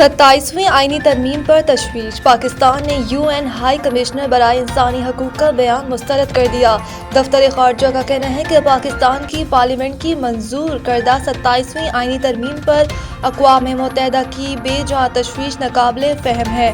27वीं आईनी तरमीम पर तशवीश। पाकिस्तान ने UN हाई कमिश्नर बराए इंसानी हकूक का बयान मुस्तरद कर दिया। दफ्तर खारजा का कहना है कि पाकिस्तान की पार्लियामेंट की मंजूर करदा 27वीं आईनी तरमीम पर अक़वाम मुत्तहिदा की बेजा तशवीश नाकाबिले फ़हम है।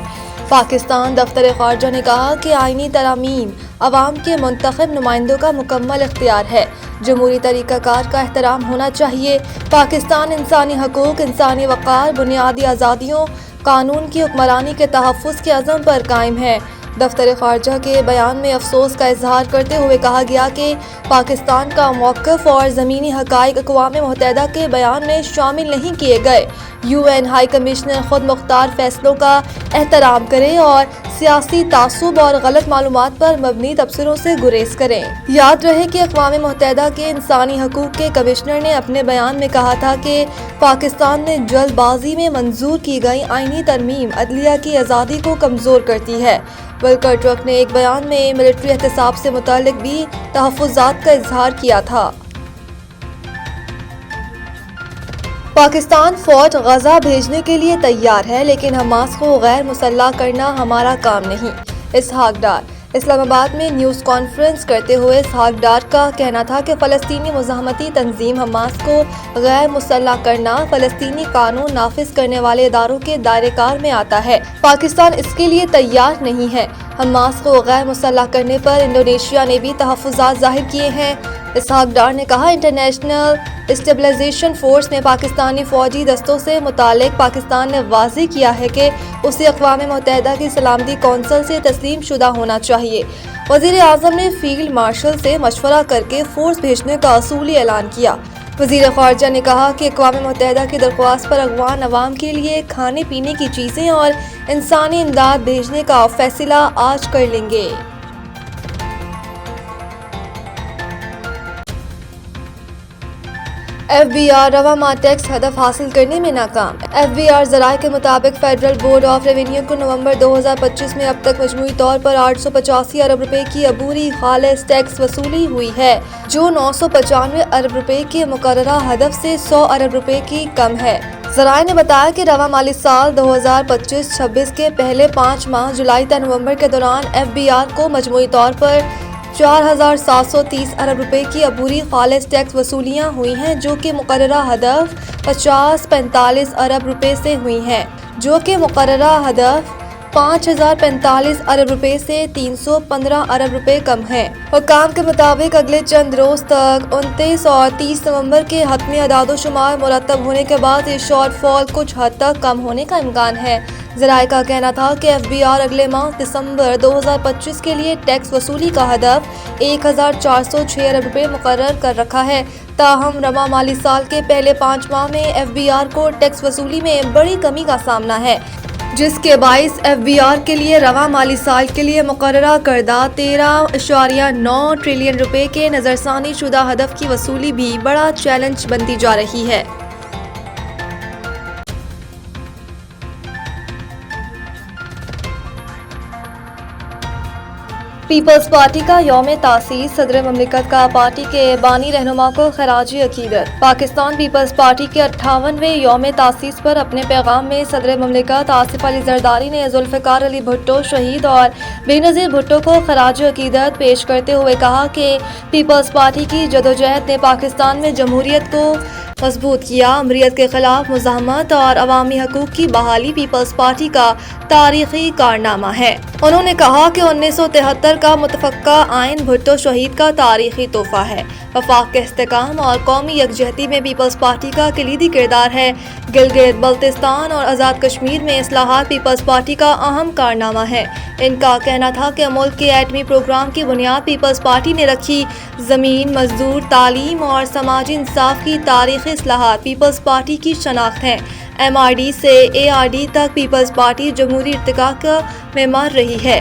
पाकिस्तान दफ्तर खारजा ने कहा कि आईनी तरामीम अवाम के मुंतखब नुमाइंदों का मुकम्मल इख्तियार है। जमहूरी तरीक़ाकार का एहतराम होना चाहिए। पाकिस्तान इंसानी हकूक, इंसानी वक़ार, बुनियादी आज़ादियों, कानून की हुक्मरानी के तहफ़्फ़ुज़ के अज़म पर कायम है। दफ्तर खारजा के बयान में अफसोस का इजहार करते हुए कहा गया कि पाकिस्तान का मौक़िफ़ और ज़मीनी हक़ाइक़ अक़वाम मुत्तहिदा के बयान में शामिल नहीं किए गए। UN हाई कमिश्नर खुद मुख्तार फैसलों का एहतराम करें और सियासी तासुब और गलत मालूमात पर मबनी तबसरों से गुरेज करें। याद रहे कि अक़वाम मुत्तहिदा के इंसानी हकूक़ के कमिश्नर ने अपने बयान में कहा था कि पाकिस्तान ने जल्दबाजी में मंजूर की गई आईनी तरमीम अदलिया की आज़ादी को कमज़ोर करती है। वल्कर ट्रक ने एक बयान में मिलिट्री एहतसाब से मुताल्लिक़ भी तहफ़्फ़ुज़ात का इजहार किया था। पाकिस्तान फ़ौज गज़ा भेजने के लिए तैयार है, लेकिन हमास को गैर मुसल्लह करना हमारा काम नहीं। इसहाक डार। इस्लामाबाद में न्यूज़ कॉन्फ्रेंस करते हुए इसहाक डार का कहना था कि फ़लस्तीनी मुज़ाहमती तंजीम हमास को गैर मुसल्लह करना फ़लस्तीनी कानून नाफिज करने वाले इदारों के दायरेकार में आता है। पाकिस्तान इसके लिए तैयार नहीं है। हमास को गैर मुसल्लह करने पर इंडोनेशिया ने भी तहफ़्फ़ुज़ात ज़ाहिर किए हैं। इसहाक डार ने कहा, इंटरनेशनल स्टेबलाइजेशन फोर्स में पाकिस्तानी फ़ौजी दस्तों से मुतालिक पाकिस्तान ने वाज़ेह किया है कि उसे अक़वाम मुत्तहिदा की सलामती कौंसिल से तस्लीम शुदा होना चाहिए। वज़ीर आज़म ने फील्ड मार्शल से मशवरा करके फ़ोर्स भेजने का असूली ऐलान किया। वज़ीर ख़ारजा ने कहा कि अक़वाम मुत्तहिदा की दरख्वास्त पर अफ़गान अवाम के लिए खाने पीने की चीज़ें और इंसानी इमदाद भेजने का फ़ैसला आज कर लेंगे। FBR रवा माह टैक्स हदफ हासिल करने में नाकाम। FBR ज़राए के मुताबिक फेडरल बोर्ड ऑफ रेवेन्यू को नवंबर 2025 में अब तक मजमूई तौर पर 885 अरब रुपए की अबूरी खालिस टैक्स वसूली हुई है, जो 995 अरब रुपए के मुकर्ररा हदफ से 100 अरब रुपए की कम है। ज़राए ने बताया कि रवा माली साल 2025-26 के पहले 5 माह जुलाई ta नवंबर के दौरान FBR को मजमूई तौर पर 4730 अरब रुपए की अबूरी खालिस टैक्स वसूलियाँ हुई हैं, जो कि मुकर्ररा हदफ 5045 अरब रुपए से हुई हैं, जो कि मुकर्ररा हदफ 5045 अरब रुपए से 315 अरब रुपए कम है। हुक्काम के मुताबिक अगले चंद रोज तक 29 और 30 नवंबर के हतमी अदाद-ओ-शुमार मुरतब होने के बाद ये शॉर्टफॉल कुछ हद तक कम होने का इम्कान है। ज़राए का कहना था कि FBR अगले माह दिसंबर 2025 के लिए टैक्स वसूली का हदफ 1406 अरब रुपए मुकर्रर कर रखा है। ताहम रवा माली साल के पहले 5 माह में FBR को टैक्स वसूली में बड़ी कमी का सामना है, जिसके बाइस FBR के लिए रवा माली साल के लिए मुकर्ररा करदा 13.9 ट्रिलियन रुपए के नज़रसानी शुदा हदफ की वसूली भी बड़ा चैलेंज बनती जा रही है। पीपल्स पार्टी का यौम तासीस। सदर ममलिकत का पार्टी के बानी रहनुमा को खराजी अकीदत। पाकिस्तान पीपल्स पार्टी के 58वें यौम तासीस पर अपने पैगाम में सदर ममलिकत आसिफ अली जरदारी ने जुल्फ़िकार अली भुट्टो शहीद और बेनज़ीर भुट्टो को खराजी अकीदत पेश करते हुए कहा कि पीपल्स पार्टी की जदोजहद ने पाकिस्तान में जमहूरियत को मजबूत किया। अमरीत के खिलाफ मुज़ाहमत और अवामी हकूक़ की बहाली पीपल्स पार्टी का तारीख़ी कारनामा है। उन्होंने कहा कि 1973 का मुतफ़क्का आइन भुट्टो शहीद का तारीख़ी तोहफ़ा है। वफाक के इस्तेकाम और कौमी यकजहती में पीपल्स पार्टी का कलीदी किरदार है। गिलगित बल्तिस्तान और आज़ाद कश्मीर में इस्लाहात पीपल्स पार्टी का अहम कारनामा है। इनका कहना था कि मुल्क के एटमी प्रोग्राम की बुनियाद पीपल्स पार्टी ने रखी। ज़मीन, मजदूर, तालीम और समाजी इंसाफ की तारीख़ी इस्लाहात पीपल्स पार्टी की शनाख्त है। MRD से ARD तक पीपल्स पार्टी जमहूरी इर्तिका का मेमार रही है।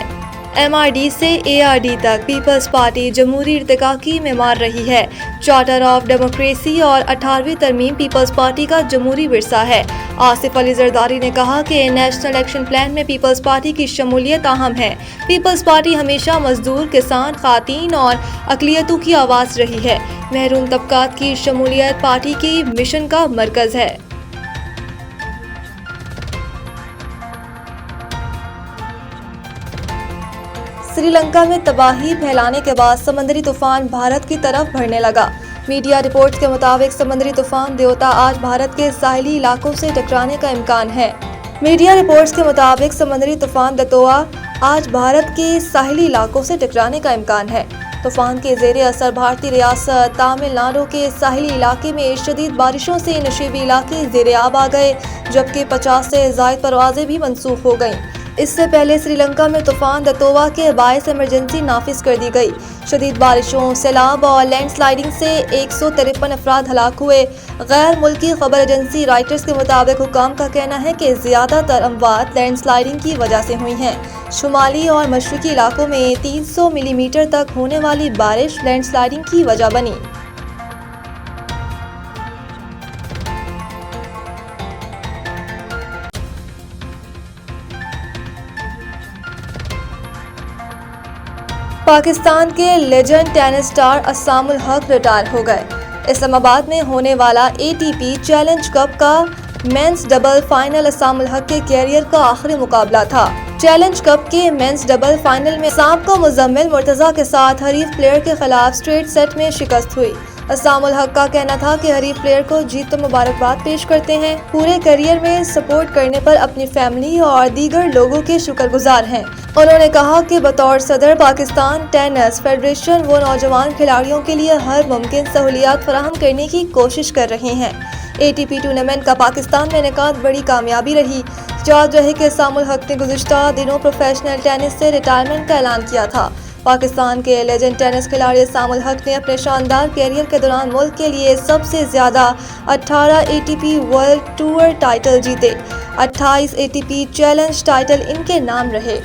MRD से ARD तक पीपल्स पार्टी जमहूरी इर्तिका की मेमार रही है। चार्टर ऑफ डेमोक्रेसी और 18वीं तरमीम पीपल्स पार्टी का जमहूरी विरसा है। आसिफ अली जरदारी ने कहा कि नेशनल एक्शन प्लान में पीपल्स पार्टी की शमूलियत अहम है। पीपल्स पार्टी हमेशा मजदूर, किसान, खातीन और अक़लियतों की आवाज़ रही है। महरूम तबकात की शमूलियत पार्टी की मिशन का मरकज़ है। سری لنکا میں تباہی پھیلانے کے بعد سمندری طوفان بھارت کی طرف بڑھنے لگا۔ میڈیا رپورٹس کے مطابق سمندری طوفان دیوتا آج بھارت کے ساحلی علاقوں سے ٹکرانے کا امکان ہے۔ میڈیا رپورٹس کے مطابق سمندری طوفان دتوا آج بھارت کے ساحلی علاقوں سے ٹکرانے کا امکان ہے۔ طوفان کے زیر اثر بھارتی ریاست تامل ناڈو کے ساحلی علاقے میں شدید بارشوں سے نشیبی علاقے زیر آب آ گئے، جبکہ 50 سے زائد پروازیں بھی منسوخ ہو گئیں۔ اس سے پہلے سری لنکا میں طوفان دتوا کے باعث ایمرجنسی نافذ کر دی گئی۔ شدید بارشوں، سیلاب اور لینڈ سلائڈنگ سے 153 افراد ہلاک ہوئے۔ غیر ملکی خبر ایجنسی رائٹرز کے مطابق حکام کا کہنا ہے کہ زیادہ تر اموات لینڈ سلائڈنگ کی وجہ سے ہوئی ہیں۔ شمالی اور مشرقی علاقوں میں 300 ملی میٹر تک ہونے والی بارش لینڈ سلائڈنگ کی وجہ بنی۔ پاکستان کے لیجنڈ ٹینس سٹار اسام الحق ریٹائر ہو گئے۔ اسلام آباد میں ہونے والا ATP چیلنج کپ کا مینز ڈبل فائنل اسام الحق کے کیریئر کا آخری مقابلہ تھا۔ چیلنج کپ کے مینز ڈبل فائنل میں اسام کو مزمل مرتضیٰ کے ساتھ حریف پلیئر کے خلاف سٹریٹ سیٹ میں شکست ہوئی۔ اسام الحق کا کہنا تھا کہ حریف پلیئر کو جیت تو مبارکباد پیش کرتے ہیں، پورے کیریئر میں سپورٹ کرنے پر اپنی فیملی اور دیگر لوگوں کے شکر گزار ہیں۔ انہوں نے کہا کہ بطور صدر پاکستان ٹینس فیڈریشن وہ نوجوان کھلاڑیوں کے لیے ہر ممکن سہولیات فراہم کرنے کی کوشش کر رہے ہیں۔ ATP ٹورنامنٹ کا پاکستان میں انعقاد بڑی کامیابی رہی۔ یاد رہے کہ اسام الحق نے گزشتہ دنوں پروفیشنل ٹینس سے ریٹائرمنٹ کا اعلان کیا تھا۔ پاکستان کے لیجنڈ ٹینس کھلاڑی اسام الحق نے اپنے شاندار کیریئر کے دوران ملک کے لیے سب سے زیادہ 18 ATP ورلڈ ٹور ٹائٹل جیتے۔ 28 ATP چیلنج ٹائٹل ان کے نام رہے۔